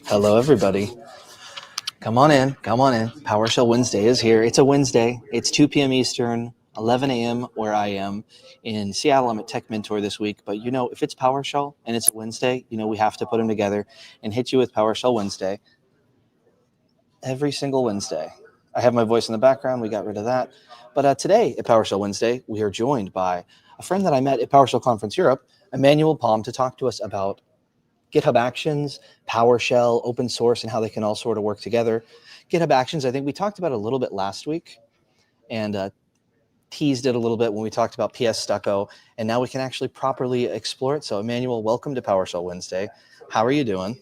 Hello, everybody. Come on in. Come on in. PowerShell Wednesday is here. It's a Wednesday. It's 2 p.m. Eastern, 11 a.m. where I am. In Seattle, I'm at Tech Mentor this week. But, if it's PowerShell and it's a Wednesday, we have to put them together and hit you with PowerShell Wednesday every single Wednesday. I have my voice in the background. We got rid of that. But today at PowerShell Wednesday, we are joined by a friend that I met at PowerShell Conference Europe, Emanuel Palm, to talk to us about GitHub Actions, PowerShell, open source, and how they can all sort of work together. GitHub Actions, I think we talked about a little bit last week and teased it a little bit when we talked about PS Stucco, and now we can actually properly explore it. So, Emanuel, welcome to PowerShell Wednesday. How are you doing?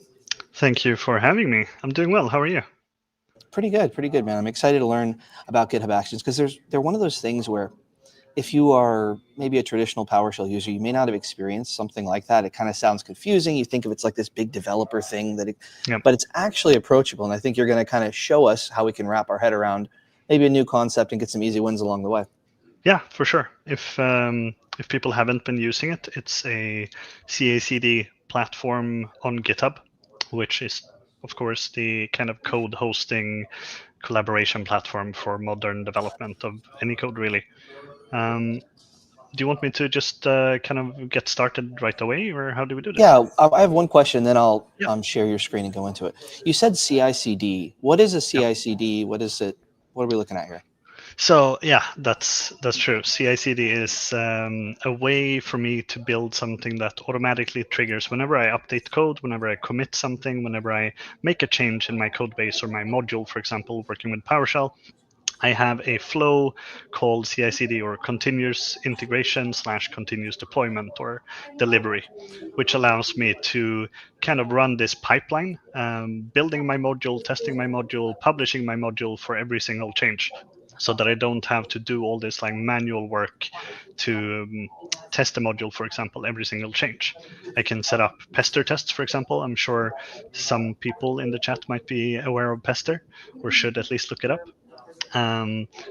Thank you for having me. I'm doing well. How are you? Pretty good, man. I'm excited to learn about GitHub Actions because they're one of those things where if you are maybe a traditional PowerShell user, you may not have experienced something like that. It kind of sounds confusing. You think of it's like this big developer thing, but it's actually approachable. And I think you're going to kind of show us how we can wrap our head around maybe a new concept and get some easy wins along the way. Yeah, for sure. If people haven't been using it, it's a CI/CD platform on GitHub, which is, of course, the kind of code hosting collaboration platform for modern development of any code, really. Do you want me to just kind of get started right away, or how do we do this? Yeah, I have one question, then I'll share your screen and go into it. You said CI/CD. What is a CI/CD? What is it? What are we looking at here? So yeah, that's true. CI/CD is a way for me to build something that automatically triggers whenever I update code, whenever I commit something, whenever I make a change in my code base or my module, for example, working with PowerShell. I have a flow called CI/CD, or continuous integration / continuous deployment or delivery, which allows me to kind of run this pipeline, building my module, testing my module, publishing my module for every single change, so that I don't have to do all this like manual work to test the module, for example, every single change. I can set up pester tests, for example. I'm sure some people in the chat might be aware of pester, or should at least look it up.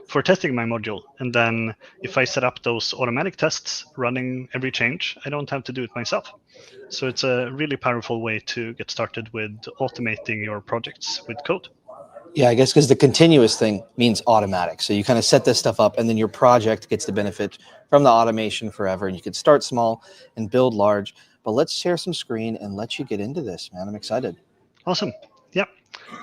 For testing my module. And then if I set up those automatic tests running every change, I don't have to do it myself. So it's a really powerful way to get started with automating your projects with code. Yeah, I guess because the continuous thing means automatic. So you kind of set this stuff up and then your project gets the benefit from the automation forever. And you can start small and build large. But let's share some screen and let you get into this, man. I'm excited. Awesome. Yeah.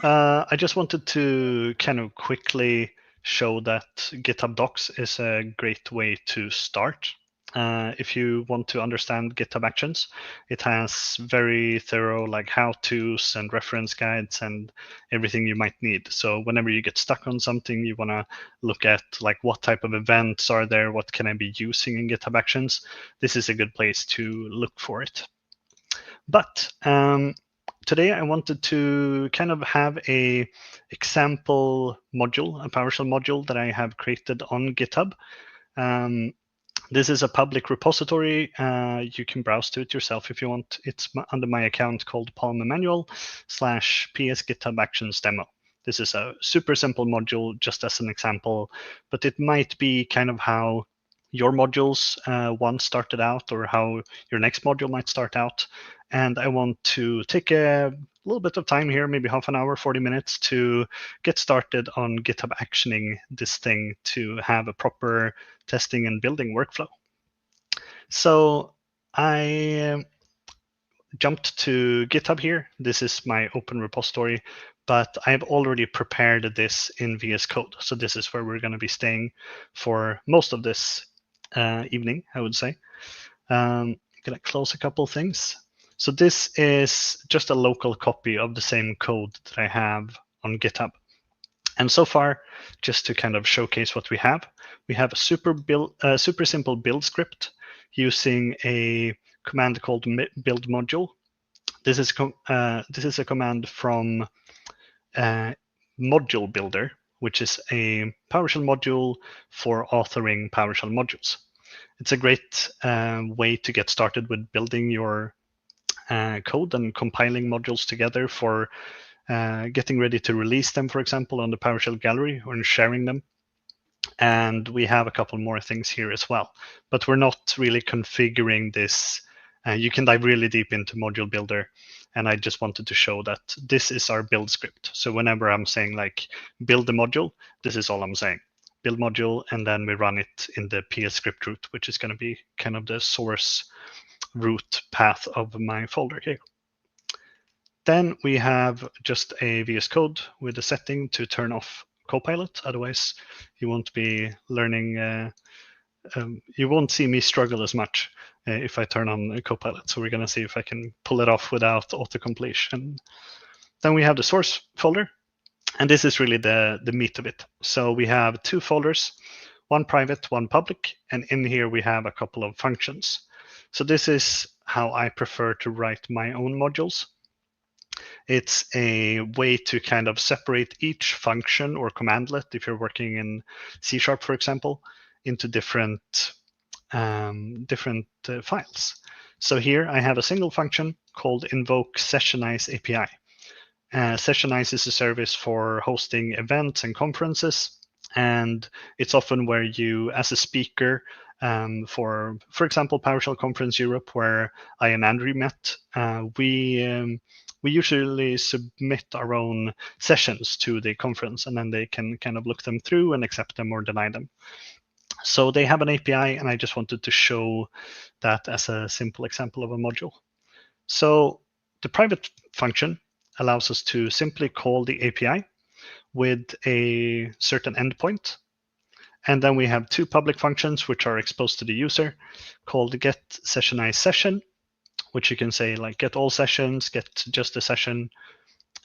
I just wanted to kind of quickly show that GitHub Docs is a great way to start. If you want to understand GitHub Actions, it has very thorough like how-tos and reference guides and everything you might need. So whenever you get stuck on something, you want to look at like what type of events are there, what can I be using in GitHub Actions, this is a good place to look for it. But today I wanted to kind of have a example module, a PowerShell module that I have created on GitHub. This is a public repository. You can browse to it yourself if you want. It's under my account called Palm Emanuel / PS GitHub Actions demo. This is a super simple module, just as an example, but it might be kind of how your modules once started out, or how your next module might start out. And I want to take a little bit of time here, maybe half an hour, 40 minutes, to get started on GitHub actioning this thing to have a proper testing and building workflow. So I jumped to GitHub here. This is my open repository, but I've already prepared this in VS Code. So this is where we're going to be staying for most of this evening, I would say. I'm going to close a couple things. So this is just a local copy of the same code that I have on GitHub. And so far, just to kind of showcase what we have a super simple build script using a command called build module. This is a command from Module Builder, which is a PowerShell module for authoring PowerShell modules. It's a great way to get started with building your code and compiling modules together for getting ready to release them, for example, on the PowerShell gallery, or sharing them. And we have a couple more things here as well, but we're not really configuring this. You can dive really deep into module builder, and I just wanted to show that this is our build script. So whenever I'm saying like build the module, this is all I'm saying. Build module, and then we run it in the PS script root, which is going to be kind of the source root path of my folder here. Then we have just a VS Code with a setting to turn off Copilot. Otherwise, you won't be learning. You won't see me struggle as much if I turn on Copilot. So we're going to see if I can pull it off without autocompletion. Then we have the source folder, and this is really the meat of it. So we have two folders, one private, one public, and in here we have a couple of functions. So this is how I prefer to write my own modules. It's a way to kind of separate each function or commandlet, if you're working in C#, for example, into different files. So here I have a single function called invoke sessionize API. Sessionize is a service for hosting events and conferences, and it's often where you, as a speaker, for example, PowerShell Conference Europe, where I and Andrew met, we usually submit our own sessions to the conference, and then they can kind of look them through and accept them or deny them. So they have an API, and I just wanted to show that as a simple example of a module. So the private function allows us to simply call the API with a certain endpoint. And then we have two public functions which are exposed to the user called get sessionize session, which you can say like get all sessions, get just a session,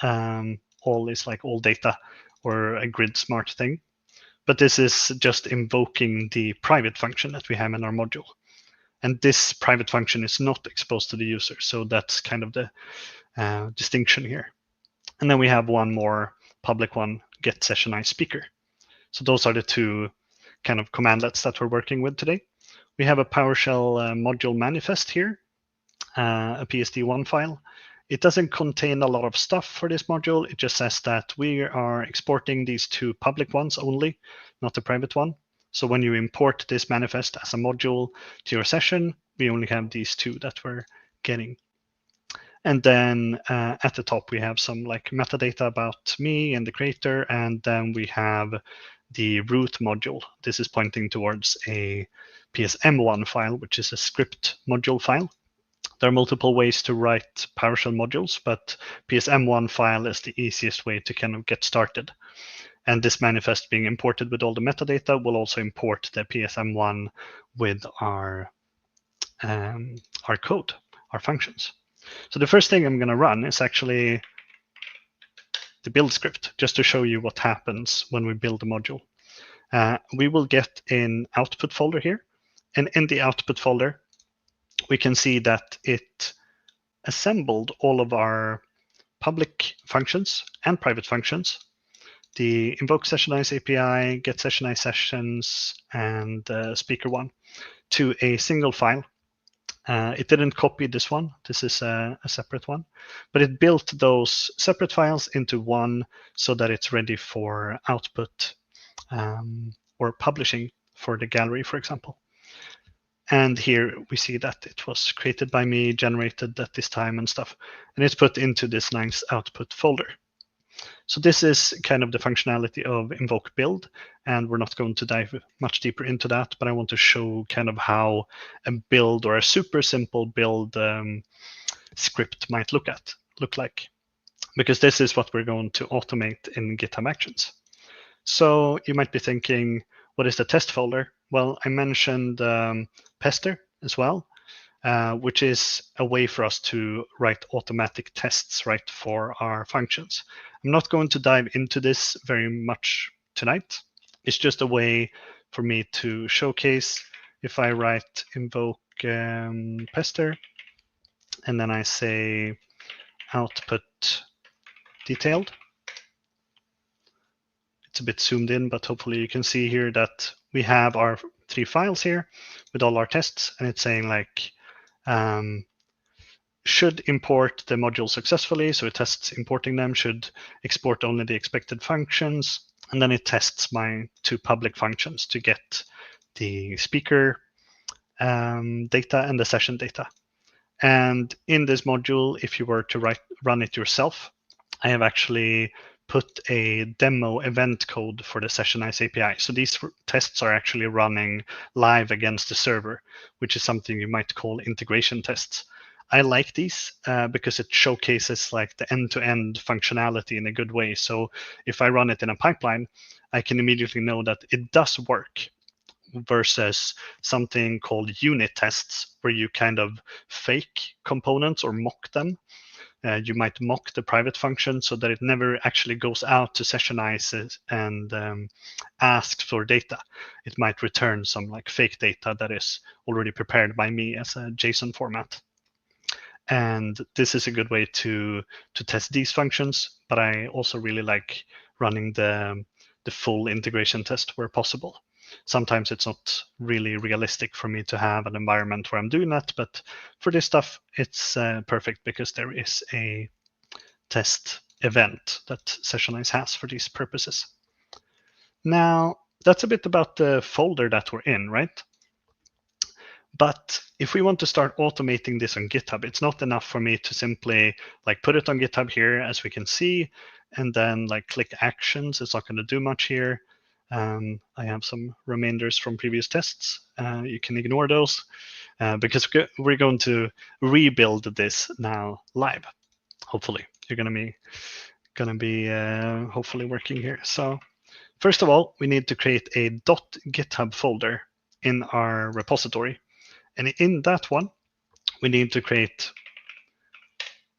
all is like all data or a grid smart thing. But this is just invoking the private function that we have in our module. And this private function is not exposed to the user. So that's kind of the distinction here. And then we have one more public one, get sessionize speaker. So those are the two kind of commandlets that we're working with today. We have a PowerShell module manifest here, a PSD1 file. It doesn't contain a lot of stuff for this module. It just says that we are exporting these two public ones only, not the private one. So when you import this manifest as a module to your session, we only have these two that we're getting. And then at the top, we have some like metadata about me and the creator. And then we have the root module. This is pointing towards a PSM1 file, which is a script module file. There are multiple ways to write PowerShell modules, but PSM1 file is the easiest way to kind of get started. And this manifest being imported with all the metadata will also import the PSM1 with our code, our functions. So the first thing I'm going to run is actually the build script, just to show you what happens when we build a module. We will get an output folder here. And in the output folder, we can see that it assembled all of our public functions and private functions, the invoke sessionize API, get sessionize sessions, and speaker one, to a single file. It didn't copy this one. This is a separate one, but it built those separate files into one so that it's ready for output or publishing for the gallery, for example. And here we see that it was created by me, generated at this time and stuff, and it's put into this nice output folder. So this is kind of the functionality of invoke build, and we're not going to dive much deeper into that, but I want to show kind of how a build or a super simple build script might look like, because this is what we're going to automate in GitHub Actions. So you might be thinking, what is the test folder? Well, I mentioned Pester as well, which is a way for us to write automatic tests, right, for our functions. I'm not going to dive into this very much tonight. It's just a way for me to showcase. If I write invoke Pester, and then I say output detailed. It's a bit zoomed in, but hopefully you can see here that we have our three files here with all our tests, and it's saying like, should import the module successfully, so it tests importing them, should export only the expected functions, and then it tests my two public functions to get the speaker data and the session data. And in this module, if you were to run it yourself, I have actually put a demo event code for the Sessionize API. So these tests are actually running live against the server, which is something you might call integration tests. I like these because it showcases like the end-to-end functionality in a good way. So if I run it in a pipeline, I can immediately know that it does work, versus something called unit tests, where you kind of fake components or mock them. You might mock the private function so that it never actually goes out to Sessionize and asks for data. It might return some like fake data that is already prepared by me as a JSON format. And this is a good way to test these functions, but I also really like running the full integration test where possible. Sometimes it's not really realistic for me to have an environment where I'm doing that, but for this stuff, it's perfect because there is a test event that Sessionize has for these purposes. Now, that's a bit about the folder that we're in, right? But if we want to start automating this on GitHub, it's not enough for me to simply like put it on GitHub here, as we can see, and then like click actions. It's not going to do much here. I have some remainders from previous tests. You can ignore those because we're going to rebuild this now live. Hopefully, you're going to be hopefully working here. So first of all, we need to create a .github folder in our repository. And in that one, we need to create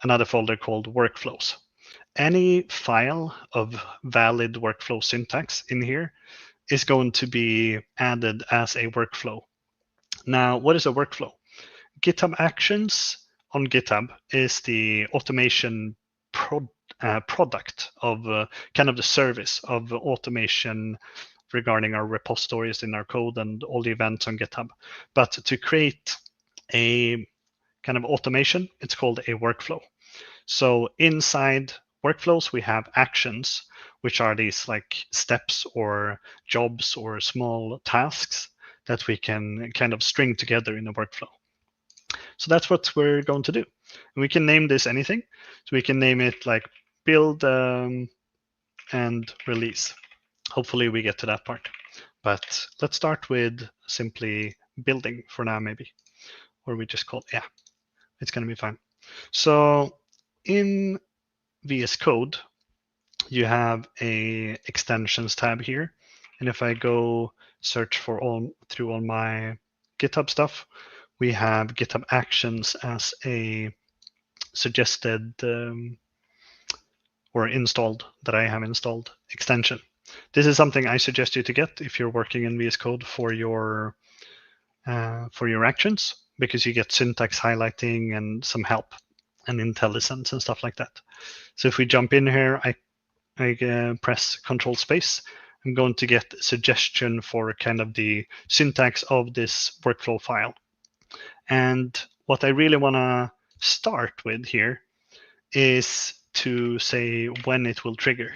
another folder called workflows. Any file of valid workflow syntax in here is going to be added as a workflow. Now, what is a workflow? GitHub Actions on GitHub is the automation product of kind of the service of automation regarding our repositories in our code and all the events on GitHub. But to create a kind of automation, it's called a workflow. So inside workflows, we have actions, which are these like steps or jobs or small tasks that we can kind of string together in a workflow. So that's what we're going to do. And we can name this anything. So we can name it like build and release. Hopefully we get to that part. But let's start with simply building for now, maybe. Or we just call, yeah, it's going to be fine. So in VS Code, you have a extensions tab here. And if I go search for through all my GitHub stuff, we have GitHub Actions as a suggested or installed, that I have installed extension. This is something I suggest you to get if you're working in VS Code for your actions, because you get syntax highlighting and some help and IntelliSense and stuff like that. So if we jump in here, I press Control Space. I'm going to get a suggestion for kind of the syntax of this workflow file. And what I really want to start with here is to say when it will trigger.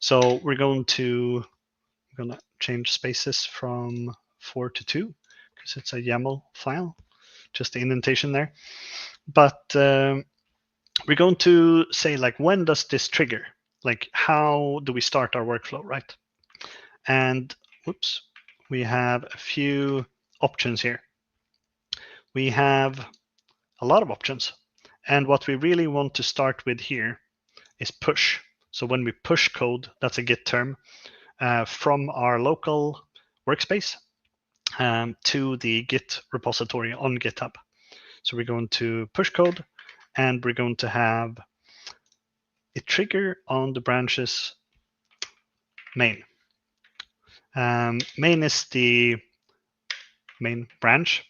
So we're going to change spaces from 4 to 2 because it's a YAML file, just the indentation there. But we're going to say like, when does this trigger? Like, how do we start our workflow, right? And whoops, we have a few options here. We have a lot of options. And what we really want to start with here is push. So when we push code, that's a Git term, from our local workspace to the Git repository on GitHub. So we're going to push code, and we're going to have a trigger on the branches main. Main is the main branch.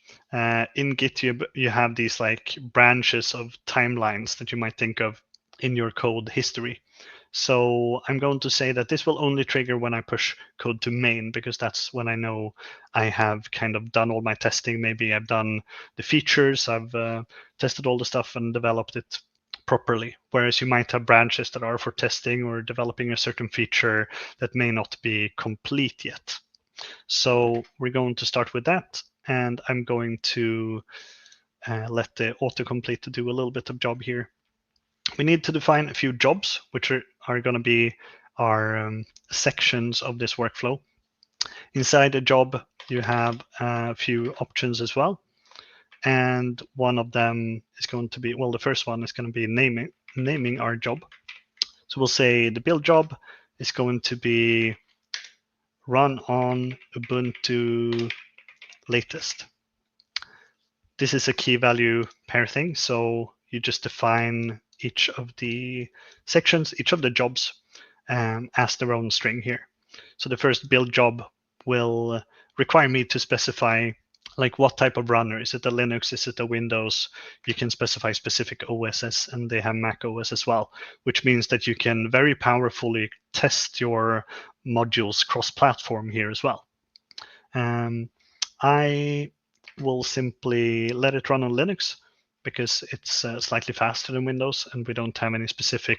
In Git, you have these like branches of timelines that you might think of in your code history. So I'm going to say that this will only trigger when I push code to main, because that's when I know I have kind of done all my testing. Maybe I've done the features, I've tested all the stuff and developed it properly, whereas you might have branches that are for testing or developing a certain feature that may not be complete yet. So we're going to start with that, and I'm going to let the autocomplete do a little bit of job here. We need to define a few jobs, which are going to be our sections of this workflow. Inside a job, you have a few options as well. And one of them is going to be, well, the first one is going to be naming our job. So we'll say the build job is going to be run on Ubuntu latest. This is a key value pair thing, so you just define each of the sections, each of the jobs as their own string here. So the first build job will require me to specify like what type of runner. Is it a Linux? Is it a Windows? You can specify specific OSs, and they have Mac OS as well, which means that you can very powerfully test your modules cross-platform here as well. I will simply let it run on Linux because it's slightly faster than Windows, and we don't have any specific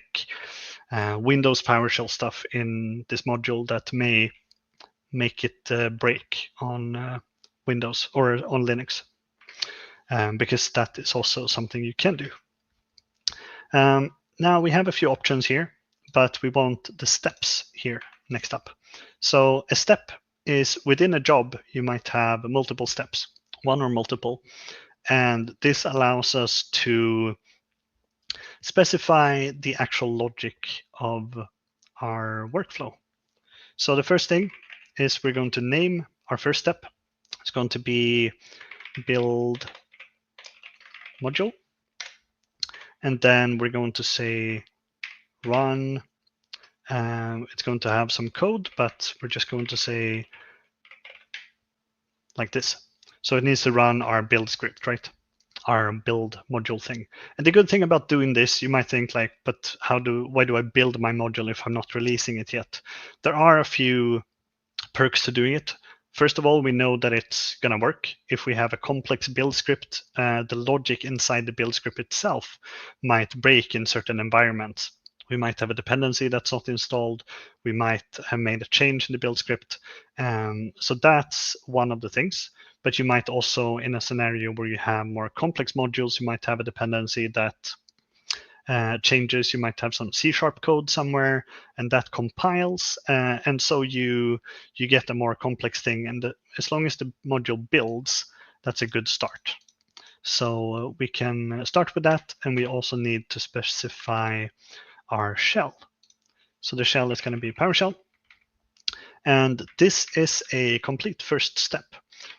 Windows PowerShell stuff in this module that may make it break on Windows or on Linux, because that is also something you can do. Now we have a few options here, but we want the steps here next up. So a step is within a job, you might have multiple steps, one or multiple, and this allows us to specify the actual logic of our workflow. So the first thing is we're going to name our first step. It's going to be build module. And then we're going to say run. It's going to have some code, but we're just going to say like this. So it needs to run our build script, right? Our build module thing. And the good thing about doing this, you might think like, but why do I build my module if I'm not releasing it yet? There are a few perks to doing it. First of all, we know that it's going to work. If we have a complex build script, the logic inside the build script itself might break in certain environments. We might have a dependency that's not installed. We might have made a change in the build script. So that's one of the things. But you might also, in a scenario where you have more complex modules, you might have a dependency that changes. You might have some C# code somewhere, and that compiles, and so you get a more complex thing. And as long as the module builds, that's a good start. So we can start with that, and we also need to specify our shell. So the shell is going to be PowerShell, and this is a complete first step.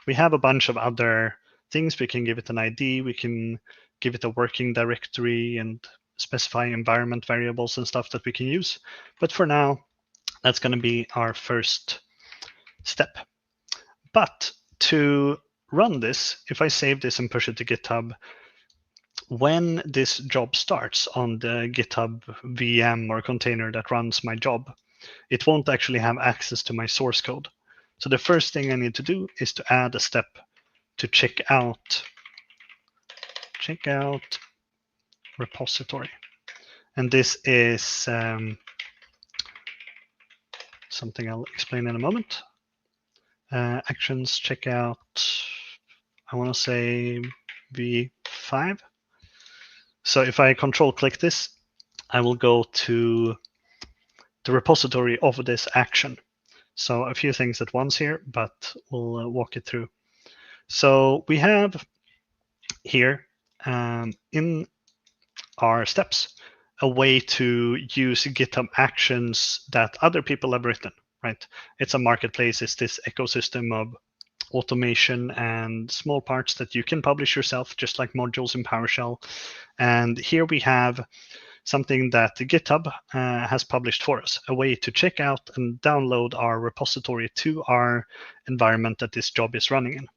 We have a bunch of other things. We can give it an ID. We can give it a working directory and specify environment variables and stuff that we can use. But for now, that's going to be our first step. But to run this, if I save this and push it to GitHub, when this job starts on the GitHub VM or container that runs my job, it won't actually have access to my source code. So the first thing I need to do is to add a step to check out repository. And this is something I'll explain in a moment. Actions, checkout, I want to say V5. So if I control click this, I will go to the repository of this action. So a few things at once here, but we'll walk it through. So we have here in our steps a way to use GitHub Actions that other people have written, right? It's a marketplace. It's this ecosystem of automation and small parts that you can publish yourself, just like modules in PowerShell. And here we have something that GitHub has published for us, a way to check out and download our repository to our environment that this job is running in.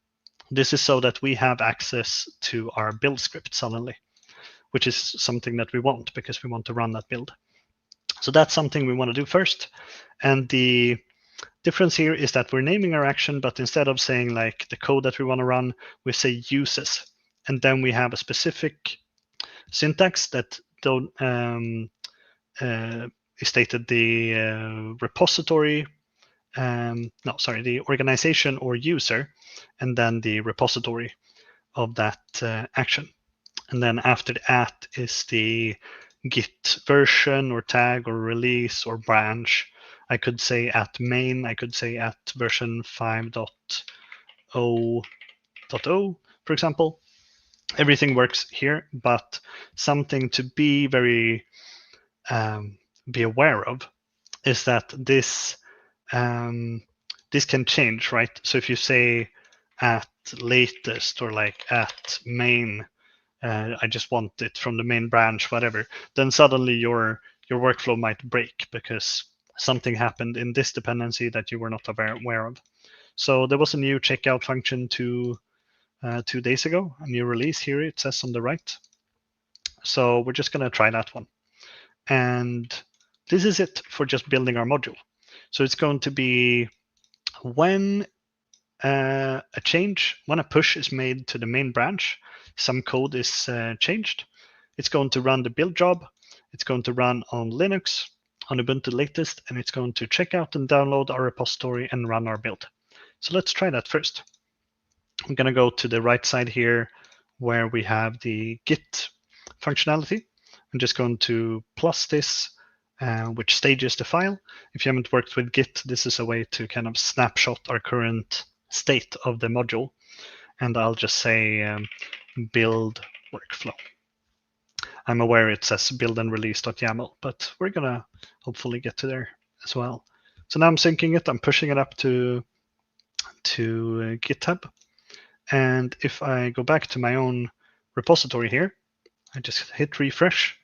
This is so that we have access to our build script suddenly, which is something that we want because we want to run that build. So that's something we want to do first. And the difference here is that we're naming our action, but instead of saying like the code that we want to run, we say uses. And then we have a specific syntax that stated the repository, the organization or user, and then the repository of that action. And then after that is the Git version or tag or release or branch. I could say at main, I could say at version 5.0.0, for example. Everything works here, but something to be very be aware of is that this can change, right? So if you say at latest or like at main, I just want it from the main branch, whatever, then suddenly your workflow might break because something happened in this dependency that you were not aware of. So there was a new checkout function 2 days ago, a new release here, it says on the right. So we're just going to try that one. And this is it for just building our module. So it's going to be when a push is made to the main branch, some code is changed. It's going to run the build job. It's going to run on Linux, on Ubuntu latest, and it's going to check out and download our repository and run our build. So let's try that first. I'm going to go to the right side here where we have the Git functionality. I'm just going to plus this, which stages the file. If you haven't worked with Git, this is a way to kind of snapshot our current state of the module. And I'll just say build workflow. I'm aware it says build and release.yaml, but we're going to hopefully get to there as well. So now I'm syncing it. I'm pushing it up to GitHub. And if I go back to my own repository here, I just hit refresh.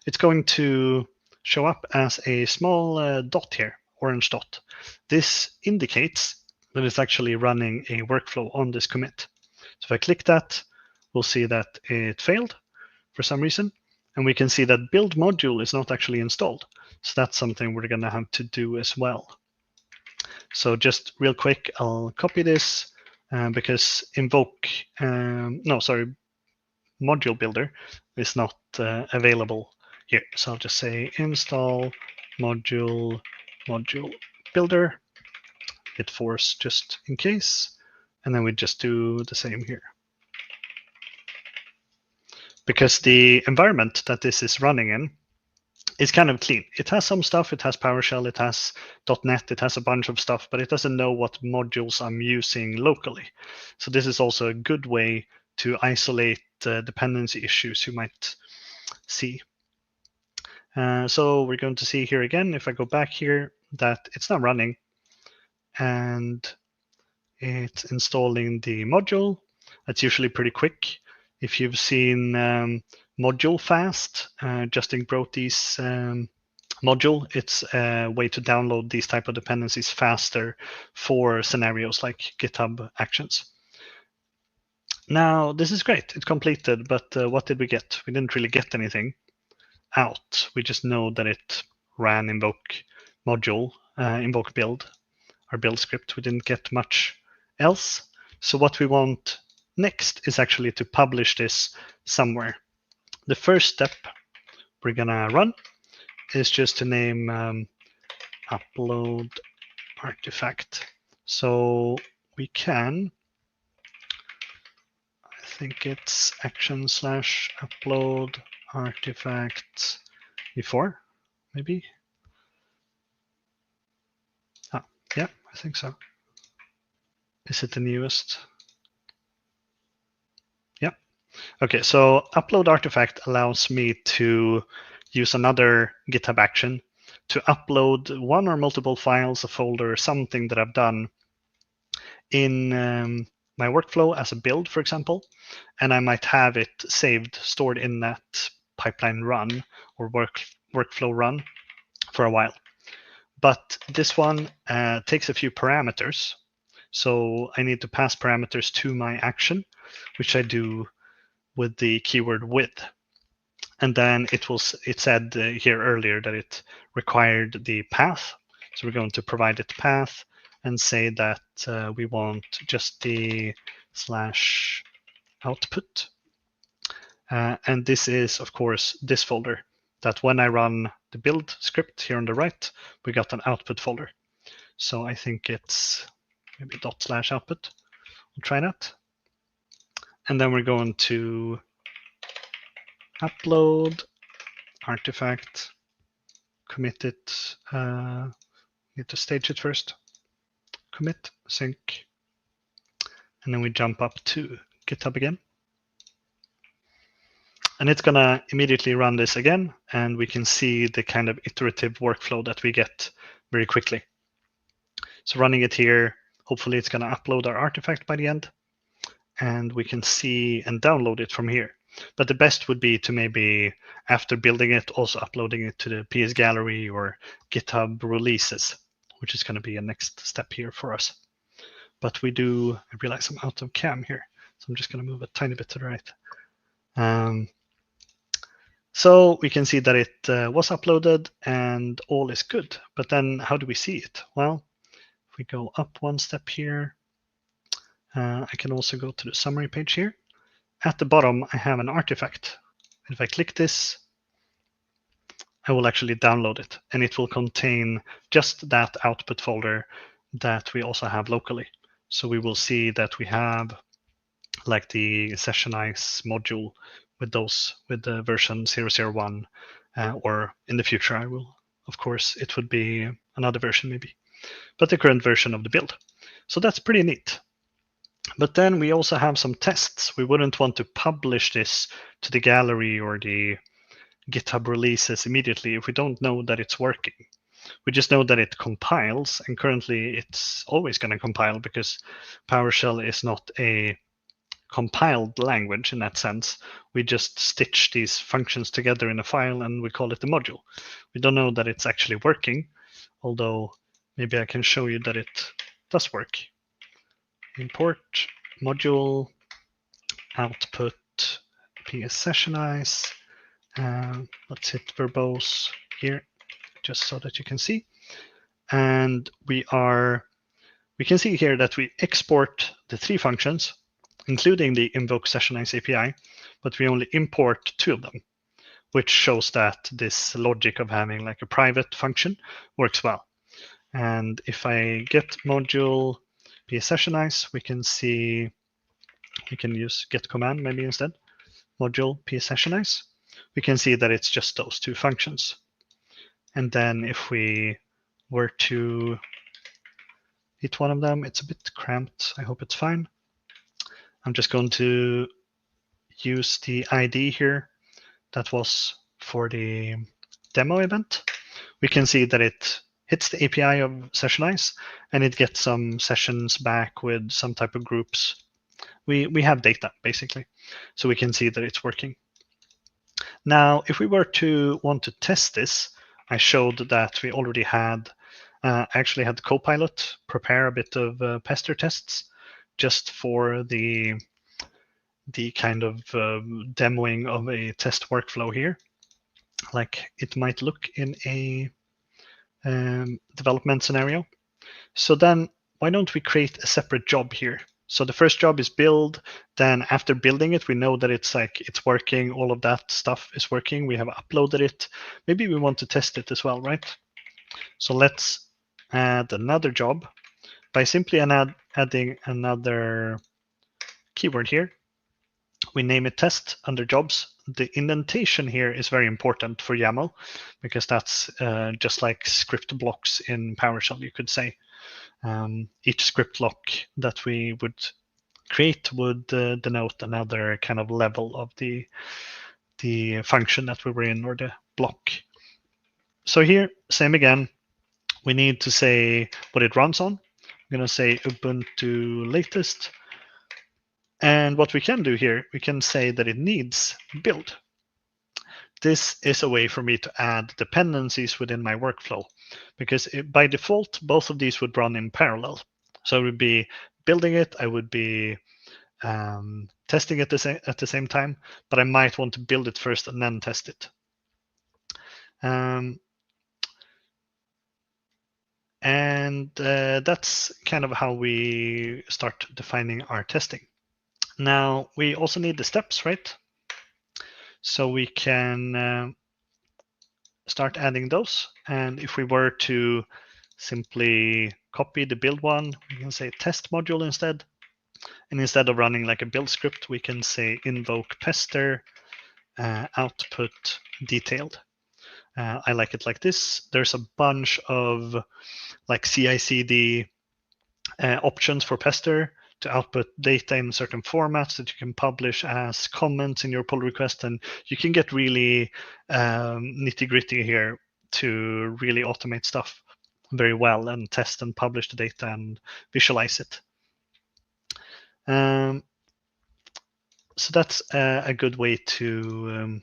It's going to show up as a small dot here, orange dot. This indicates that it's actually running a workflow on this commit. So if I click that, we'll see that it failed for some reason. And we can see that build module is not actually installed. So that's something we're going to have to do as well. So just real quick, I'll copy this because module builder is not available here. So I'll just say install module builder, hit force just in case, and then we just do the same here. Because the environment that this is running in is kind of clean. It has some stuff, it has PowerShell, it has .NET, it has a bunch of stuff, but it doesn't know what modules I'm using locally. So this is also a good way to isolate dependency issues you might see. So we're going to see here again, if I go back here, that it's not running and it's installing the module. That's usually pretty quick. If you've seen Module Fast, Justin Brote's module, it's a way to download these type of dependencies faster for scenarios like GitHub Actions. Now, this is great. It's completed, but what did we get? We didn't really get anything out. We just know that it ran invoke module, invoke build, our build script. We didn't get much else. So what we want next is actually to publish this somewhere. The first step we're gonna run is just to name upload artifact. So we can, I think it's action/upload artifact before, maybe. Yeah, I think so. Is it the newest? Yeah. Okay, so upload artifact allows me to use another GitHub action to upload one or multiple files, a folder, something that I've done in my workflow as a build, for example, and I might have it saved, stored in that pipeline run or workflow run for a while. But this one takes a few parameters. So I need to pass parameters to my action, which I do with the keyword with. And then it said here earlier that it required the path. So we're going to provide it path and say that we want just the /output. And this is, of course, this folder that when I run the build script here on the right, we got an output folder. So I think it's maybe /output. We'll try that. And then we're going to upload artifact, commit it, need to stage it first, commit, sync, and then we jump up to GitHub again. And it's gonna immediately run this again, and we can see the kind of iterative workflow that we get very quickly. So running it here, hopefully it's gonna upload our artifact by the end, and we can see and download it from here. But the best would be to maybe, after building it, also uploading it to the PS Gallery or GitHub releases, which is going to be a next step here for us. But I realize I'm out of cam here, so I'm just going to move a tiny bit to the right. So we can see that it was uploaded and all is good. But then how do we see it? Well, if we go up one step here, I can also go to the summary page here. At the bottom, I have an artifact. If I click this, I will actually download it, and it will contain just that output folder that we also have locally. So we will see that we have like the Sessionize module with the version 001, or in the future, of course, it would be another version maybe, but the current version of the build. So that's pretty neat. But then we also have some tests. We wouldn't want to publish this to the gallery or the GitHub releases immediately if we don't know that it's working. We just know that it compiles, and currently it's always going to compile because PowerShell is not a compiled language in that sense. We just stitch these functions together in a file and we call it the module. We don't know that it's actually working, although maybe I can show you that it does work. Import module output PS Sessionize. Let's hit verbose here, just so that you can see. And we can see here that we export the 3 functions, including the invoke Sessionize API, but we only import 2 of them, which shows that this logic of having like a private function works well. And if I get module PS Sessionize, we can see, we can use get command maybe instead, module PS Sessionize. We can see that it's just those 2 functions. And then if we were to hit one of them, it's a bit cramped. I hope it's fine. I'm just going to use the ID here that was for the demo event. We can see that it hits the API of Sessionize and it gets some sessions back with some type of groups. We have data basically, so we can see that it's working. Now, if we were to want to test this, I showed that we already had actually had Copilot prepare a bit of pester tests just for the kind of demoing of a test workflow here, like it might look in a development scenario. So then why don't we create a separate job here? So the first job is build. Then after building it, we know that it's working. All of that stuff is working. We have uploaded it. Maybe we want to test it as well, right? So let's add another job by simply adding another keyword here. We name it test under jobs. The indentation here is very important for YAML because that's just like script blocks in PowerShell, you could say. Each script block that we would create would denote another kind of level of the function that we were in, or the block. So here, same again, we need to say what it runs on. I'm going to say Ubuntu latest. And what we can do here, we can say that it needs build. This is a way for me to add dependencies within my workflow, because by default, both of these would run in parallel. So I would be building it, I would be testing it at the same time, but I might want to build it first and then test it. And that's kind of how we start defining our testing. Now, we also need the steps, right? So we can start adding those. And if we were to simply copy the build one, we can say test module instead. And instead of running like a build script, we can say invoke pester output detailed. I like it like this. There's a bunch of like CI/CD options for pester to output data in certain formats that you can publish as comments in your pull request, and you can get really nitty gritty here to really automate stuff very well and test and publish the data and visualize it. So that's a good way to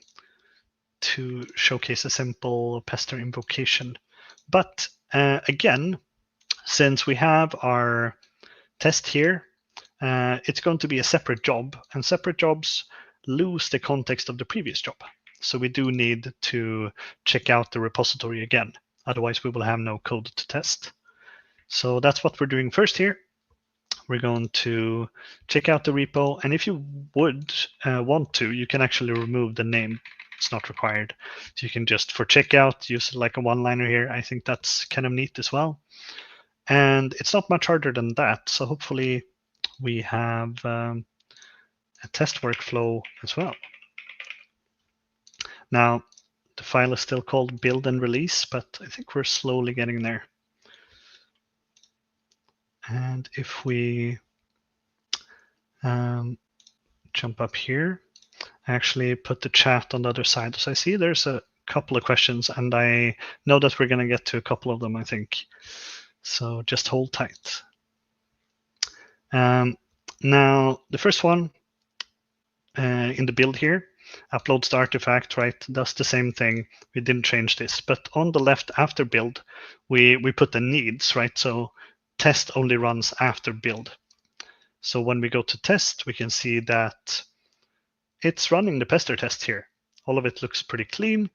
showcase a simple pester invocation. But again, since we have our test here, it's going to be a separate job, and separate jobs lose the context of the previous job. So we do need to check out the repository again. Otherwise, we will have no code to test. So that's what we're doing first here. We're going to check out the repo, and if you would want to, you can actually remove the name. It's not required. So you can just, for checkout, use like a one-liner here. I think that's kind of neat as well. And it's not much harder than that. So hopefully we have a test workflow as well. Now, the file is still called build and release, but I think we're slowly getting there. And if we jump up here, I actually put the chat on the other side. So I see there's a couple of questions, and I know that we're going to get to a couple of them, I think. So just hold tight. Now, the first one in the build here, uploads the artifact, right, does the same thing. We didn't change this. But on the left after build, we put the needs, right? So test only runs after build. So when we go to test, we can see that it's running the pester test here. All of it looks pretty clean,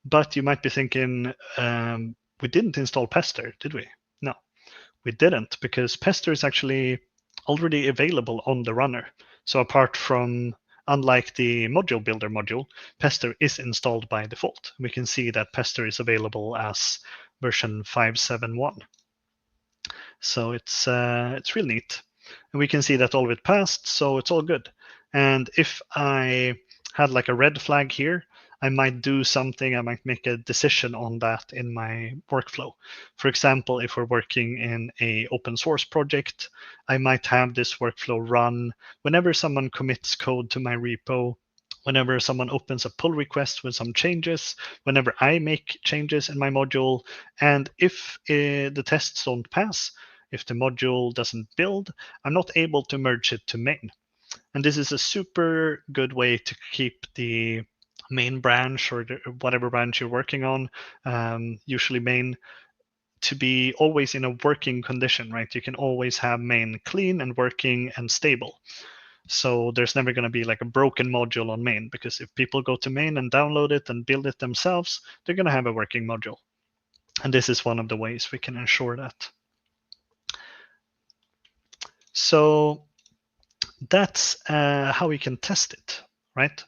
but you might be thinking, we didn't install pester, did we? No, we didn't, because pester is actually already available on the runner. So apart from, unlike the module builder module, pester is installed by default. We can see that pester is available as version 5.7.1. So it's real neat. And we can see that all of it passed, so it's all good. And if I had like a red flag here, I might do something, I might make a decision on that in my workflow. For example, if we're working in an open source project, I might have this workflow run whenever someone commits code to my repo, whenever someone opens a pull request with some changes, whenever I make changes in my module, and if the tests don't pass, if the module doesn't build, I'm not able to merge it to main. And this is a super good way to keep the main branch or whatever branch you're working on, usually main, to be always in a working condition, right? You can always have main clean and working and stable. So there's never going to be like a broken module on main, because if people go to main and download it and build it themselves, they're going to have a working module. And this is one of the ways we can ensure that. So that's how we can test it, right?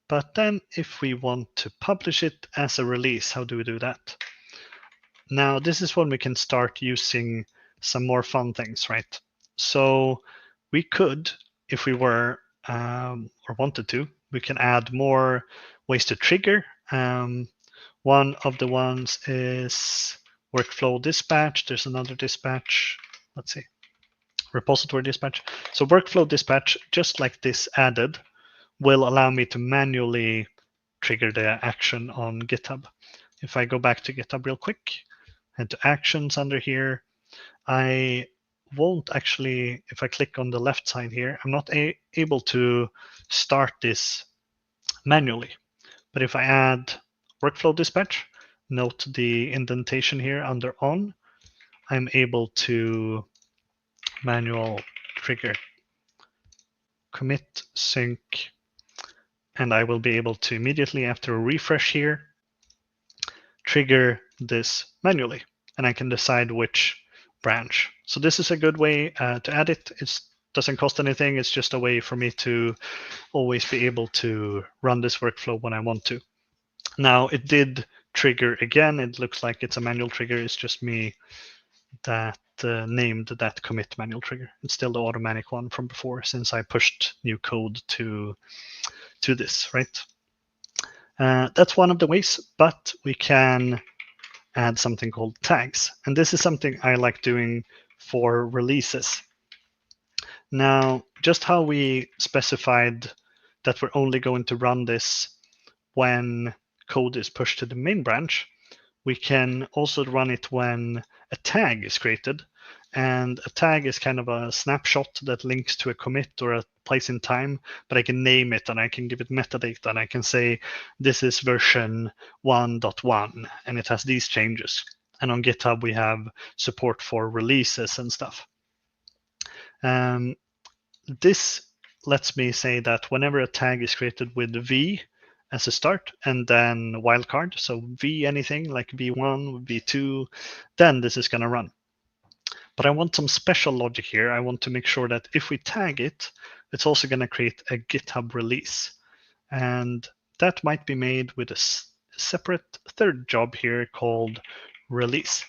But then if we want to publish it as a release, how do we do that? Now, this is when we can start using some more fun things, right? So we could, if we were or wanted to, we can add more ways to trigger. One of the ones is workflow dispatch. There's another dispatch. Let's see. Repository dispatch. So workflow dispatch, just like this added, will allow me to manually trigger the action on GitHub. If I go back to GitHub real quick, and to actions under here, I won't actually, if I click on the left side here, I'm not able to start this manually. But if I add workflow dispatch, note the indentation here under on, I'm able to manual trigger commit sync, and I will be able to immediately after a refresh here trigger this manually, and I can decide which branch. So this is a good way to add it. It doesn't cost anything. It's just a way for me to always be able to run this workflow when I want to. Now, it did trigger again. It looks like it's a manual trigger. It's just me that named that commit manual trigger. It's still the automatic one from before, since I pushed new code to this, right? That's one of the ways, but we can add something called tags. And this is something I like doing for releases. Now, just how we specified that we're only going to run this when code is pushed to the main branch, we can also run it when a tag is created. And a tag is kind of a snapshot that links to a commit or a place in time, but I can name it and I can give it metadata and I can say this is version 1.1 and it has these changes. And on GitHub, we have support for releases and stuff. This lets me say that whenever a tag is created with V as a start and then wildcard, so V anything like V1, V2, then this is going to run. But I want some special logic here. I want to make sure that if we tag it, it's also going to create a GitHub release. And that might be made with a separate third job here called release.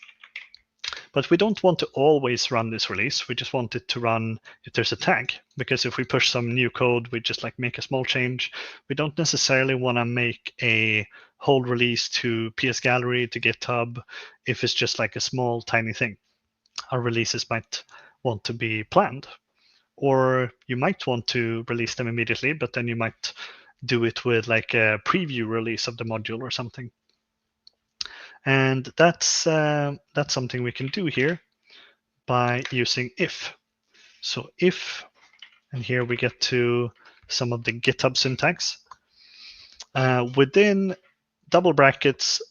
But we don't want to always run this release. We just want it to run if there's a tag, because if we push some new code, we just like make a small change. We don't necessarily want to make a whole release to PS Gallery, to GitHub, if it's just like a small, tiny thing. Our releases might want to be planned, or you might want to release them immediately, but then you might do it with like a preview release of the module or something. And that's something we can do here by using if. So if, and here we get to some of the GitHub syntax. Within double brackets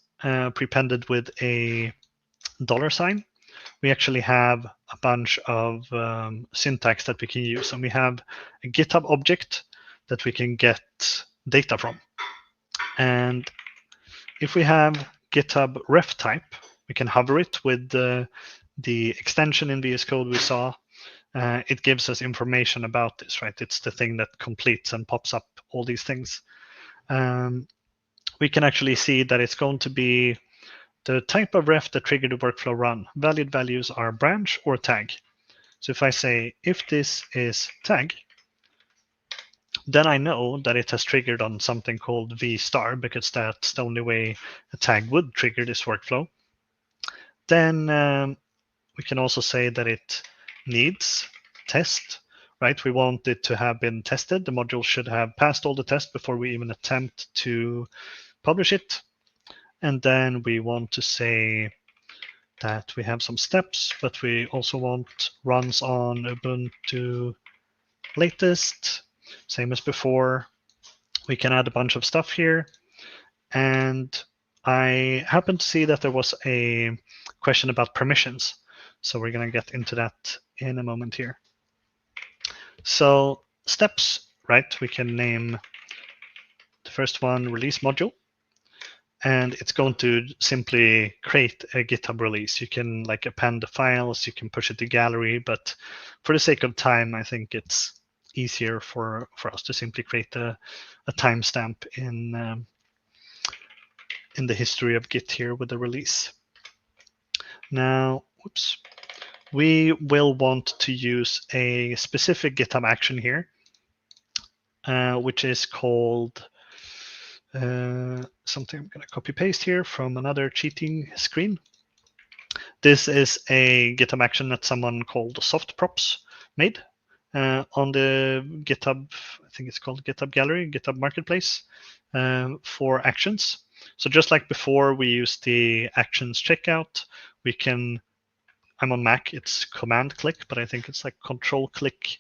prepended with a $, we actually have a bunch of syntax that we can use. And we have a GitHub object that we can get data from. And if we have GitHub ref type, we can hover it with the extension in VS Code we saw. It gives us information about this, right? It's the thing that completes and pops up all these things. We can actually see that it's going to be the type of ref that triggered the workflow run. Valid values are branch or tag. So if I say, if this is tag, then I know that it has triggered on something called v star, because that's the only way a tag would trigger this workflow. Then we can also say that it needs test, right? We want it to have been tested. The module should have passed all the tests before we even attempt to publish it. And then we want to say that we have some steps, but we also want runs on Ubuntu latest, same as before. We can add a bunch of stuff here. And I happened to see that there was a question about permissions. So we're going to get into that in a moment here. So steps, right? We can name the first one release module. And it's going to simply create a GitHub release. You can like append the files, you can push it to gallery, but for the sake of time, I think it's easier for us to simply create a timestamp in the history of Git here with the release. Now, whoops, we will want to use a specific GitHub action here, which is called something I'm going to copy paste here from another cheating screen. This is a GitHub action that someone called softprops made on the GitHub, I think it's called GitHub Gallery, GitHub Marketplace for actions. So just like before, we use the actions checkout. We can, I'm on Mac, it's command click, but I think it's like control click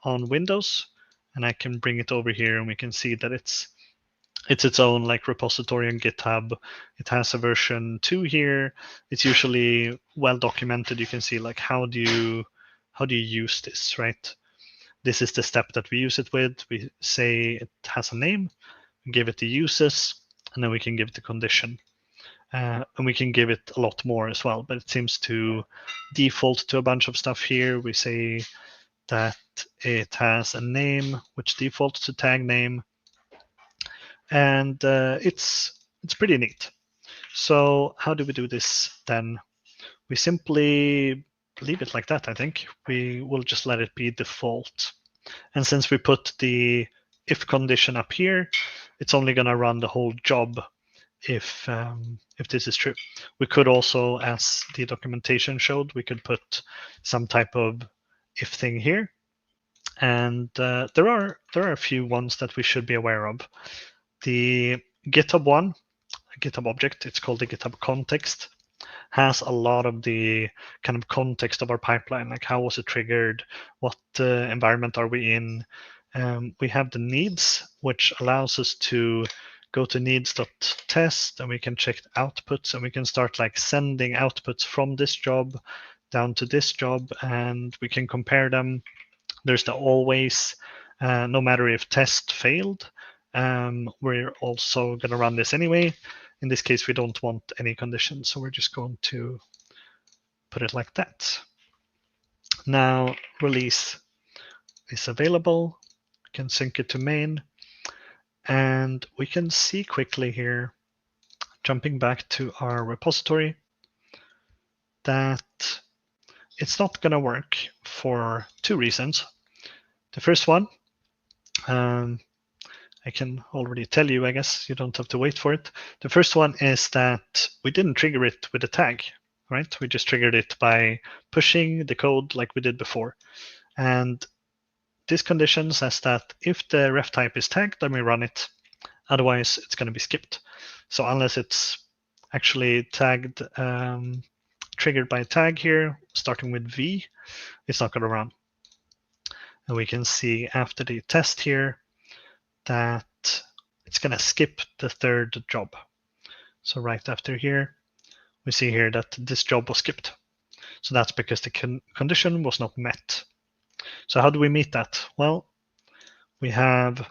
on Windows. And I can bring it over here and we can see that it's its own like repository on GitHub. It has a version 2 here. It's usually well documented. You can see like how do you use this, right? This is the step that we use it with. We say it has a name, we give it the uses, and then we can give it the condition. And we can give it a lot more as well, but it seems to default to a bunch of stuff here. We say that it has a name which defaults to tag name, and it's pretty neat. So how do we do this then? We simply leave it like that, I think. We will just let it be default. And since we put the if condition up here, it's only going to run the whole job if this is true. We could also, as the documentation showed, we could put some type of if thing here. And there are a few ones that we should be aware of. The GitHub one, GitHub object, it's called the GitHub context, has a lot of the kind of context of our pipeline, like how was it triggered, what environment are we in. We have the needs, which allows us to go to needs.test, and we can check outputs, and we can start like sending outputs from this job down to this job, and we can compare them. There's the always, no matter if test failed, we're also going to run this anyway. In this case, we don't want any conditions, so we're just going to put it like that. Now, release is available. We can sync it to main. And we can see quickly here, jumping back to our repository, that it's not going to work for two reasons. The first one, I can already tell you, I guess you don't have to wait for it. The first one is that we didn't trigger it with a tag, right? We just triggered it by pushing the code like we did before. And this condition says that if the ref type is tagged, then we run it. Otherwise, it's going to be skipped. So unless it's actually tagged, triggered by a tag here, starting with V, it's not going to run. And we can see after the test here that it's going to skip the third job. So right after here, we see here that this job was skipped. So that's because the condition was not met. So how do we meet that? Well, we have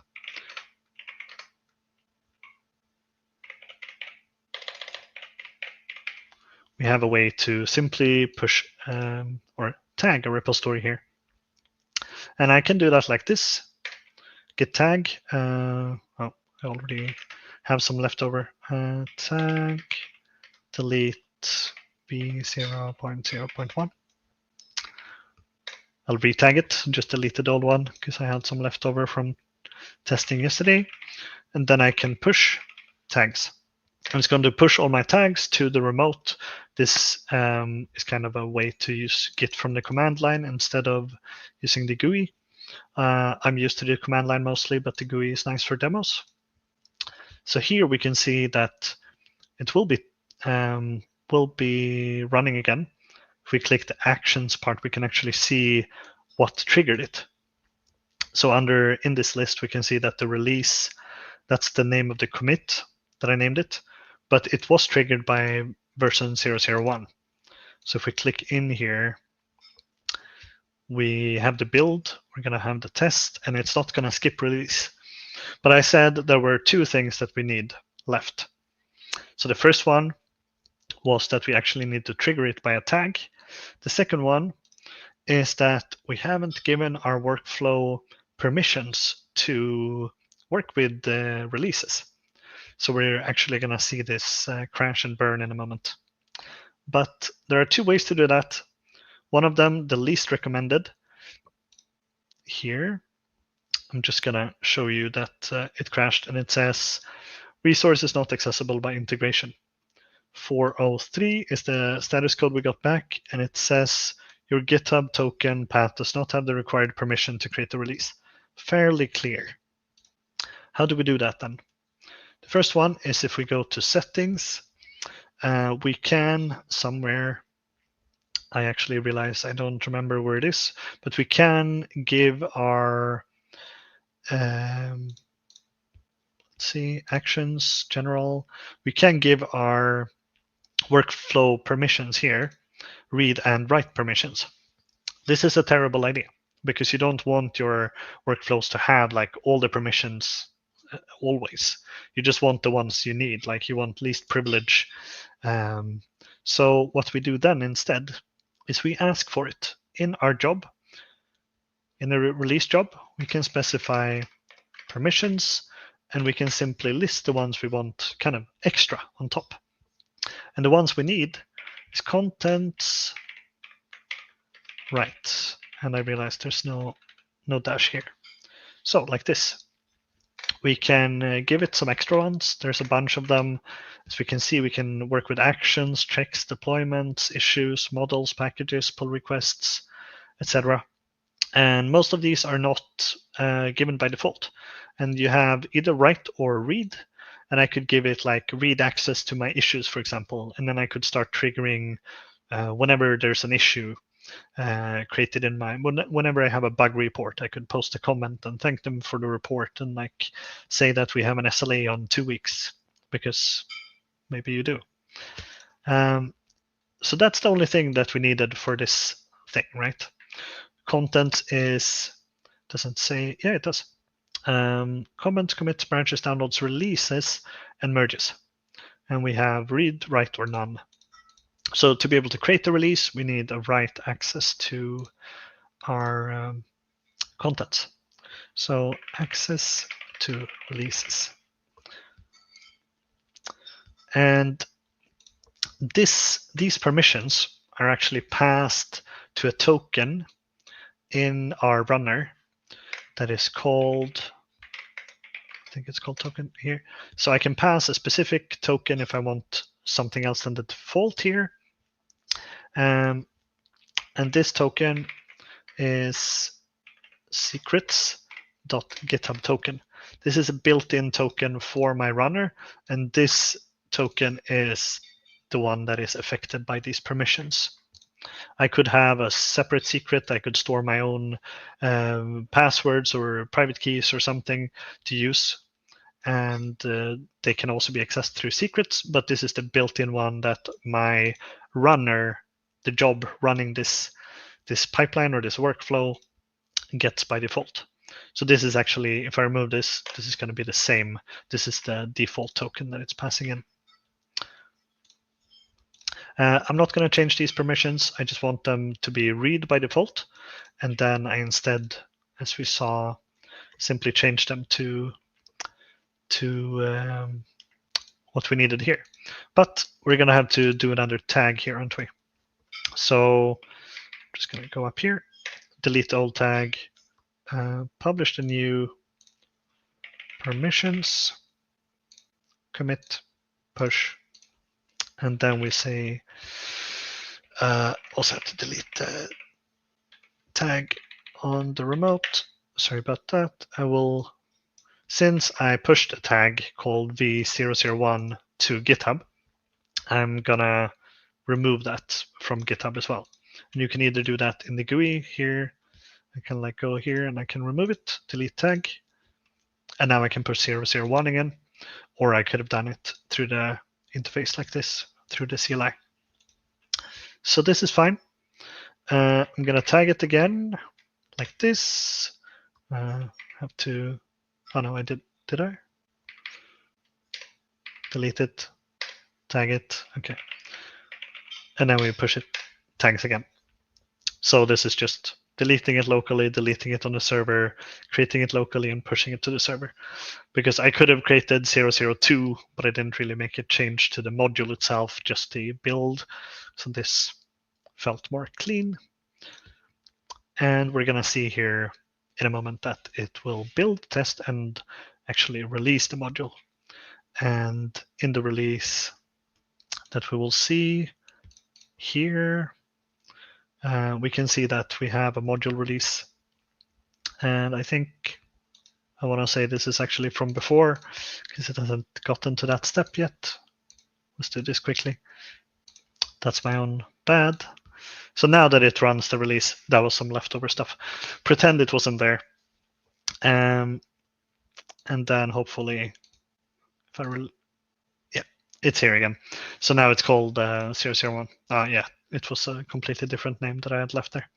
a way to simply push or tag a repository here. And I can do that like this. Git tag. Oh, I already have some leftover. Tag delete b0.0.1. I'll retag it, just delete the old one because I had some leftover from testing yesterday. And then I can push tags. I'm just going to push all my tags to the remote. This is kind of a way to use Git from the command line instead of using the GUI. I'm used to the command line mostly, but the GUI is nice for demos. So here we can see that it will be running again. If we click the actions part, we can actually see what triggered it. So in this list, we can see that the release, that's the name of the commit that I named it, but it was triggered by version 001. So if we click in here, we have the build, we're going to have the test, and it's not going to skip release. But I said there were two things that we need left. So the first one was that we actually need to trigger it by a tag. The second one is that we haven't given our workflow permissions to work with the releases. So we're actually going to see this crash and burn in a moment. But there are two ways to do that. One of them, the least recommended. Here, I'm just going to show you that it crashed, and it says resource is not accessible by integration. 403 is the status code we got back, and it says your GitHub token path does not have the required permission to create the release. Fairly clear. How do we do that then? The first one is if we go to settings, we can somewhere, I actually realize I don't remember where it is, but we can give our, let's see, actions, general, we can give our workflow permissions here, read and write permissions. This is a terrible idea because you don't want your workflows to have like all the permissions always. You just want the ones you need, like you want least privilege. So what we do then instead is we ask for it in our job. In a release job, we can specify permissions, and we can simply list the ones we want kind of extra on top. And the ones we need is contents, right? And I realized there's no dash here. So like this, we can give it some extra ones. There's a bunch of them. As we can see, we can work with actions, checks, deployments, issues, models, packages, pull requests, etc. And most of these are not given by default. And you have either write or read. And I could give it like read access to my issues, for example. And then I could start triggering whenever there's an issue created in my, whenever I have a bug report, I could post a comment and thank them for the report and like say that we have an SLA on 2 weeks, because maybe you do. So that's the only thing that we needed for this thing, right? Content is, doesn't say, yeah, it does. Comments, commits, branches, downloads, releases, and merges. And we have read, write, or none. So to be able to create the release, we need a write access to our contents. So access to releases. And these permissions are actually passed to a token in our runner that is called, I think it's called token here. So I can pass a specific token if I want something else than the default here. And this token is secrets.github token. This is a built-in token for my runner, and this token is the one that is affected by these permissions. I could have a separate secret. I could store my own passwords or private keys or something to use. And they can also be accessed through secrets, but this is the built-in one that my runner, the job running this pipeline or this workflow, gets by default. So this is actually, if I remove this, this is going to be the same. This is the default token that it's passing in. I'm not going to change these permissions. I just want them to be read by default. And then I instead, as we saw, simply change them to what we needed here. But we're going to have to do another tag here, aren't we? So I'm just going to go up here, delete the old tag, publish the new permissions, commit, push, and then we say also have to delete the tag on the remote. Sorry about that. I will, since I pushed a tag called v001 to GitHub, I'm gonna remove that from GitHub as well. And you can either do that in the GUI here. I can like go here and I can remove it, delete tag, and now I can push 001 again, or I could have done it through the interface like this, through the CLI. So this is fine. I'm gonna tag it again, like this. Have to, oh no, I did I? Delete it, tag it, okay. And then we push it, tags again. So this is just deleting it locally, deleting it on the server, creating it locally, and pushing it to the server. Because I could have created 002, but I didn't really make a change to the module itself, just the build. So this felt more clean. And we're going to see here in a moment that it will build, test, and actually release the module. And in the release that we will see here, we can see that we have a module release. And I think I want to say this is actually from before, because it hasn't gotten to that step yet. Let's do this quickly. That's my own bad. So now that it runs the release, that was some leftover stuff. Pretend it wasn't there. And then hopefully, if I yeah, it's here again. So now it's called 001. Yeah, it was a completely different name that I had left there.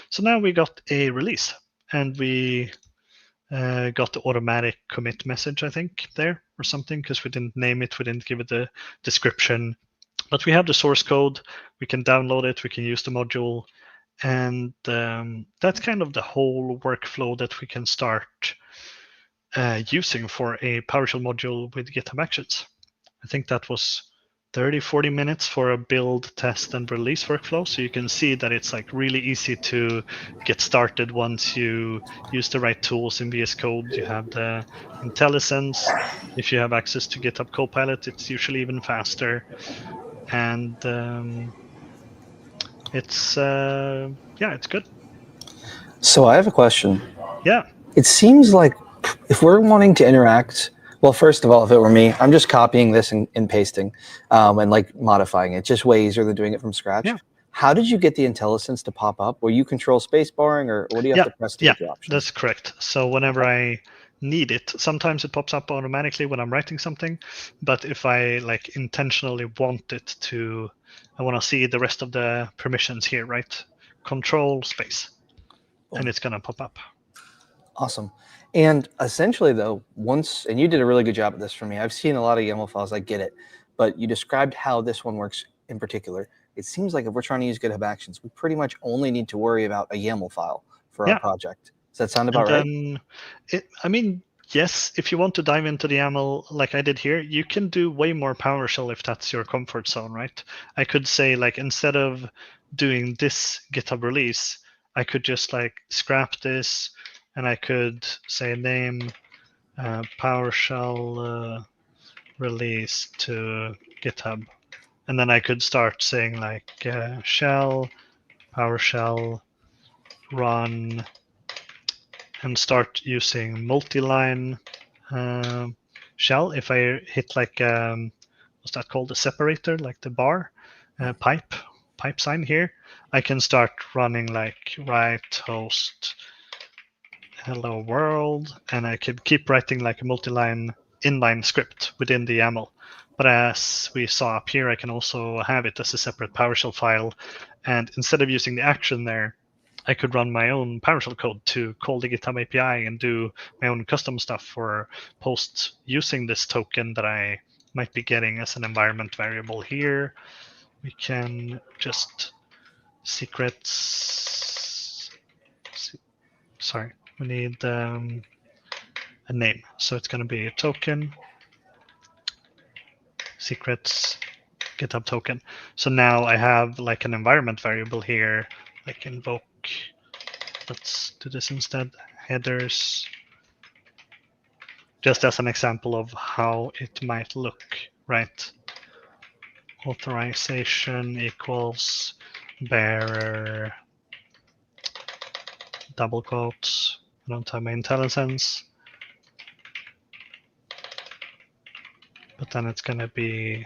So now we got a release, and we got the automatic commit message, I think, there or something, because we didn't name it, we didn't give it a description. But we have the source code, we can download it, we can use the module, And that's kind of the whole workflow that we can start using for a PowerShell module with GitHub Actions. I think that was 30-40 minutes for a build, test, and release workflow. So you can see that it's like really easy to get started once you use the right tools in VS Code. You have the IntelliSense. If you have access to GitHub Copilot, it's usually even faster. And it's it's good. So I have a question. Yeah. It seems like if we're wanting to interact, well, first of all, if it were me, I'm just copying this and pasting and like modifying it. Just way easier than doing it from scratch. Yeah. How did you get the IntelliSense to pop up? Will you control space barring, or what do you have to press to get the options? That's correct. So whenever I need it, sometimes it pops up automatically when I'm writing something, but if I like intentionally want it to, I want to see the rest of the permissions here, right? Control space, and it's gonna pop up. Awesome. And essentially, though, and you did a really good job at this for me. I've seen a lot of YAML files, I get it, but you described how this one works in particular. It seems like if we're trying to use GitHub Actions, we pretty much only need to worry about a YAML file for our project. Does that sound about right? Yes, if you want to dive into the YAML like I did here, you can do way more PowerShell if that's your comfort zone, right? I could say, like, instead of doing this GitHub release, I could just like scrap this, and I could say name PowerShell release to GitHub, and then I could start saying like shell PowerShell run and start using multi-line shell. If I hit like what's that called, the separator, like the bar pipe sign here, I can start running like write host hello world, and I can keep writing like a multi-line inline script within the YAML. But as we saw up here, I can also have it as a separate PowerShell file, and instead of using the action there, I could run my own PowerShell code to call the GitHub API and do my own custom stuff for posts using this token that I might be getting as an environment variable here. We can just secrets. Sorry, we need a name. So it's going to be a token, secrets, GitHub token. So now I have like an environment variable here, like invoke. Let's do this instead. Headers, just as an example of how it might look, right? Authorization equals bearer, double quotes. I don't have my IntelliSense, but then it's going to be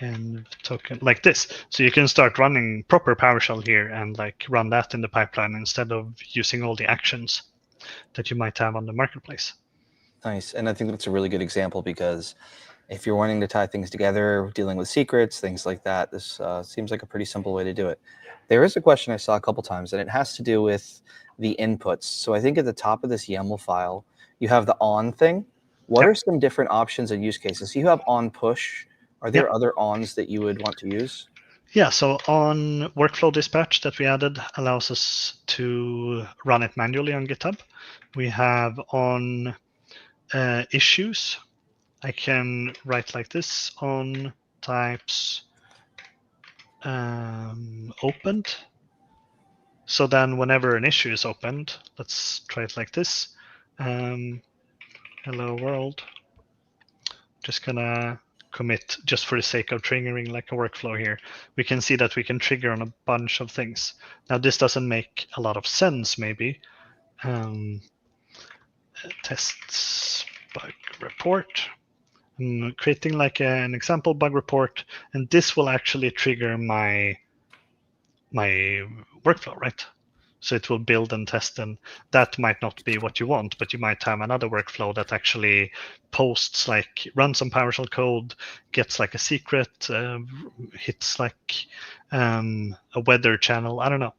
env token like this. So you can start running proper PowerShell here and like run that in the pipeline instead of using all the actions that you might have on the marketplace. Nice. And I think that's a really good example, because if you're wanting to tie things together, dealing with secrets, things like that, this seems like a pretty simple way to do it. There is a question I saw a couple times, and it has to do with the inputs. So I think at the top of this YAML file, you have the on thing. What are some different options and use cases? So you have on push. Are there other ons that you would want to use? Yeah, so on workflow dispatch that we added allows us to run it manually on GitHub. We have on issues, I can write like this on types opened. So then whenever an issue is opened, let's try it like this. Hello world. Just gonna commit just for the sake of triggering like a workflow here. We can see that we can trigger on a bunch of things. Now this doesn't make a lot of sense maybe. Tests bug report. I'm creating like an example bug report, and this will actually trigger my workflow, right? So it will build and test, and that might not be what you want, but you might have another workflow that actually posts, like runs some PowerShell code, gets like a secret, hits like a weather channel, I don't know,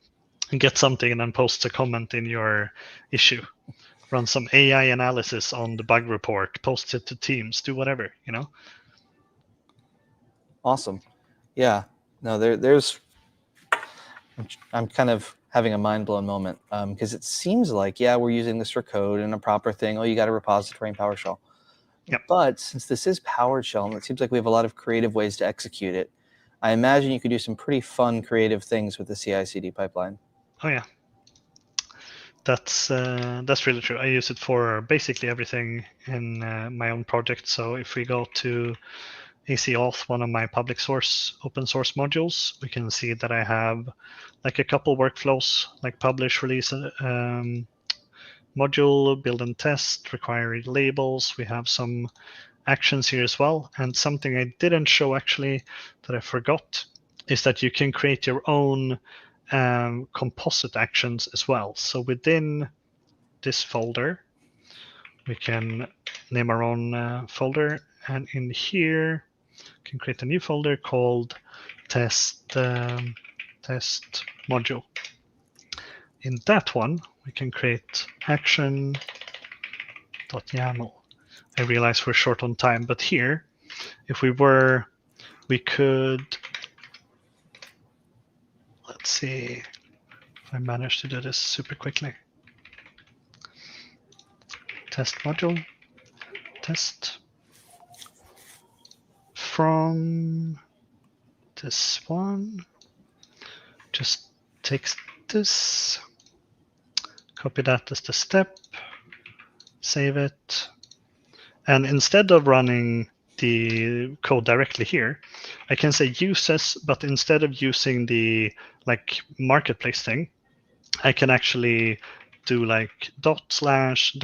and gets something and then posts a comment in your issue. Run some AI analysis on the bug report, posts it to Teams, do whatever, you know? Awesome. Yeah. No, there's I'm kind of having a mind-blown moment because it seems like, yeah, we're using this for code and a proper thing. Oh, you got a repository in PowerShell. Yep. But since this is PowerShell and it seems like we have a lot of creative ways to execute it, I imagine you could do some pretty fun, creative things with the CI/CD pipeline. Oh yeah, that's really true. I use it for basically everything in my own project. So if we go to AC Auth, one of my public source open source modules, we can see that I have like a couple workflows like publish, release, module, build and test, required labels. We have some actions here as well. And something I didn't show actually that I forgot is that you can create your own composite actions as well. So within this folder, we can name our own folder, and in here we can create a new folder called test module. In that one, we can create action.yaml. I realize we're short on time, but here, if we could, let's see if I manage to do this super quickly. Test module, test from this one. Just take this, copy that as the step, save it. And instead of running the code directly here, I can say uses, but instead of using the like marketplace thing, I can actually do like ./.github/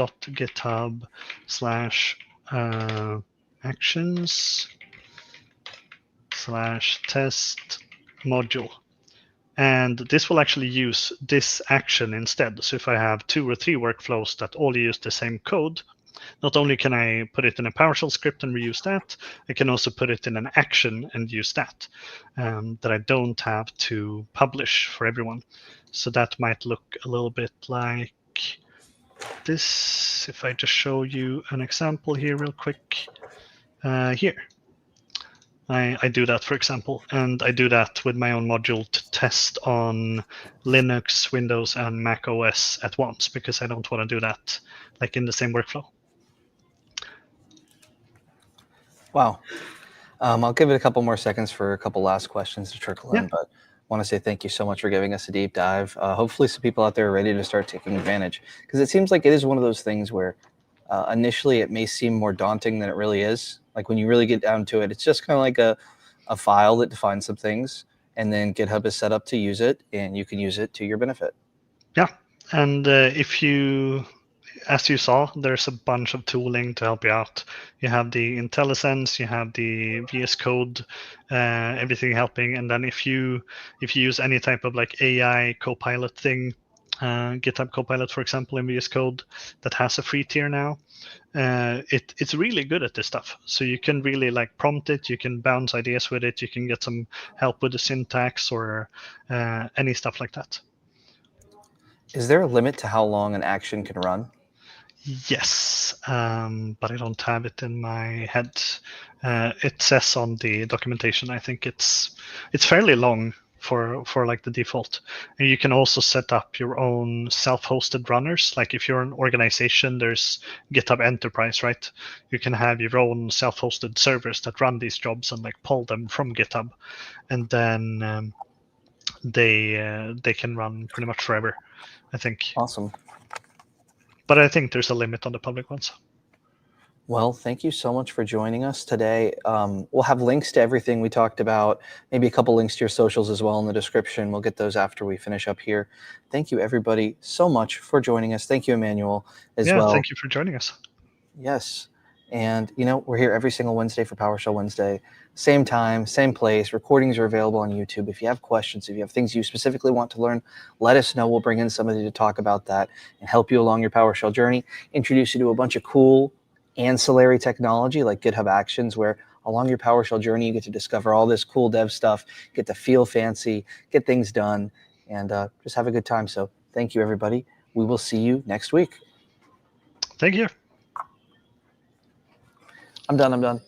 actions /test module. And this will actually use this action instead. So if I have 2 or 3 workflows that all use the same code, not only can I put it in a PowerShell script and reuse that, I can also put it in an action and use that I don't have to publish for everyone. So that might look a little bit like this. If I just show you an example here real quick, here. I do that, for example, and I do that with my own module to test on Linux, Windows, and Mac OS at once, because I don't want to do that like in the same workflow. Wow. I'll give it a couple more seconds for a couple last questions to trickle in, but I want to say thank you so much for giving us a deep dive. Hopefully some people out there are ready to start taking advantage, because it seems like it is one of those things where initially it may seem more daunting than it really is. Like when you really get down to it, it's just kind of like a file that defines some things, and then GitHub is set up to use it, and you can use it to your benefit. Yeah, and if you, as you saw, there's a bunch of tooling to help you out. You have the IntelliSense, you have the VS Code, everything helping. And then if you use any type of like AI Copilot thing, GitHub Copilot, for example, in VS Code, that has a free tier now, it's really good at this stuff. So you can really like prompt it, you can bounce ideas with it, you can get some help with the syntax or any stuff like that. Is there a limit to how long an action can run? Yes, but I don't have it in my head. It says on the documentation, I think it's fairly long for like the default. And you can also set up your own self-hosted runners. Like if you're an organization, there's GitHub Enterprise, right? You can have your own self-hosted servers that run these jobs and like pull them from GitHub, and then they can run pretty much forever, I think. Awesome. But I think there's a limit on the public ones. Well, thank you so much for joining us today. We'll have links to everything we talked about, maybe a couple links to your socials as well in the description. We'll get those after we finish up here. Thank you, everybody, so much for joining us. Thank you, Emanuel, as well. Yeah, thank you for joining us. Yes. And, we're here every single Wednesday for PowerShell Wednesday. Same time, same place. Recordings are available on YouTube. If you have questions, if you have things you specifically want to learn, let us know. We'll bring in somebody to talk about that and help you along your PowerShell journey, introduce you to a bunch of cool ancillary technology like GitHub Actions, where along your PowerShell journey, you get to discover all this cool dev stuff, get to feel fancy, get things done, and just have a good time. So thank you, everybody. We will see you next week. Thank you. I'm done.